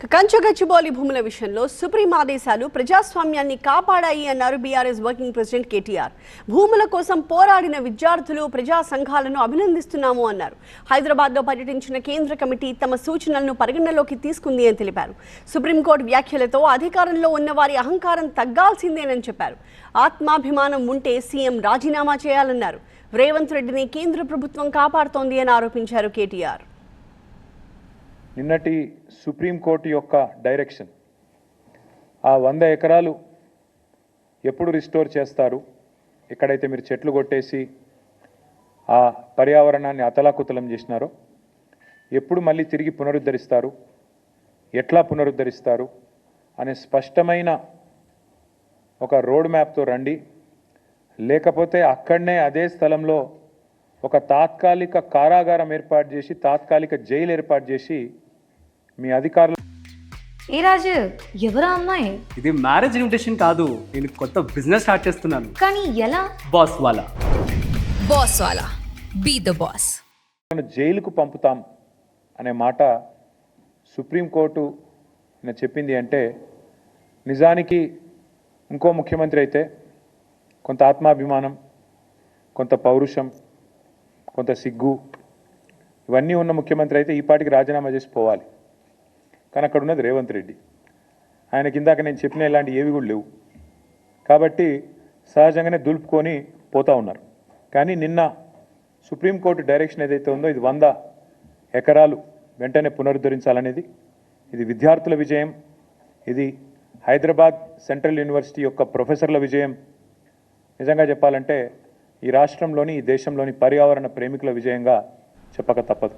కంచగచ్చిబౌలి భూముల విషయంలో సుప్రీం ఆదేశాలు ప్రజాస్వామ్యాన్ని కాపాడాయి అన్నారు బీఆర్ఎస్ వర్కింగ్ ప్రెసిడెంట్ కేటీఆర్. భూముల కోసం పోరాడిన విద్యార్థులు, ప్రజా సంఘాలను అభినందిస్తున్నాము అన్నారు. హైదరాబాద్లో పర్యటించిన కేంద్ర కమిటీ తమ సూచనలను పరిగణనలోకి తీసుకుంది అని తెలిపారు. సుప్రీంకోర్టు వ్యాఖ్యలతో అధికారంలో ఉన్న వారి అహంకారం తగ్గాల్సిందేనని చెప్పారు. ఆత్మాభిమానం ఉంటే సీఎం రాజీనామా చేయాలన్నారు. రేవంత్ రెడ్డిని కేంద్ర ప్రభుత్వం కాపాడుతోంది అని ఆరోపించారు కేటీఆర్. నిన్నటి సుప్రీంకోర్టు యొక్క డైరెక్షన్, ఆ 100 ఎకరాలు ఎప్పుడు రిస్టోర్ చేస్తారు, ఎక్కడైతే మీరు చెట్లు కొట్టేసి ఆ పర్యావరణాన్ని అతలాకుతలం చేసినారో ఎప్పుడు మళ్ళీ తిరిగి పునరుద్ధరిస్తారు, ఎట్లా పునరుద్ధరిస్తారు అనే స్పష్టమైన ఒక రోడ్ మ్యాప్తో రండి. లేకపోతే అక్కడనే అదే స్థలంలో ఒక తాత్కాలిక కారాగారం ఏర్పాటు చేసి, తాత్కాలిక జైలు ఏర్పాటు చేసి మీ అధికారులు. ఏ రాజు, ఎవరా అమ్మాయి? ఇది మ్యారేజ్ ఇన్విటేషన్ కాదు, నేను కొత్త బిజినెస్ స్టార్ట్ చేస్తున్నాను. కానీ ఎలా? బాస్ వాలా బీ ద బాస్. జైలుకు పంపుతాం అనే మాట సుప్రీంకోర్టు చెప్పింది అంటే, నిజానికి ఇంకో ముఖ్యమంత్రి అయితే కొంత ఆత్మాభిమానం, కొంత పౌరుషం, కొంత సిగ్గు ఇవన్నీ ఉన్న ముఖ్యమంత్రి అయితే ఈ పాటికి రాజీనామా చేసి పోవాలి. కానీ అక్కడ ఉన్నది రేవంత్ రెడ్డి. ఆయన కిందాక నేను చెప్పిన ఇలాంటి ఏవి కూడా లేవు కాబట్టి సహజంగానే దులుపుకొని పోతూ ఉన్నారు. కానీ నిన్న సుప్రీంకోర్టు డైరెక్షన్ ఏదైతే ఉందో, ఇది 100 ఎకరాలు వెంటనే పునరుద్ధరించాలనేది, ఇది విద్యార్థుల విజయం, ఇది హైదరాబాద్ సెంట్రల్ యూనివర్సిటీ యొక్క ప్రొఫెసర్ల విజయం. నిజంగా చెప్పాలంటే ఈ రాష్ట్రంలోని, ఈ దేశంలోని పర్యావరణ ప్రేమికుల విజయంగా చెప్పక తప్పదు.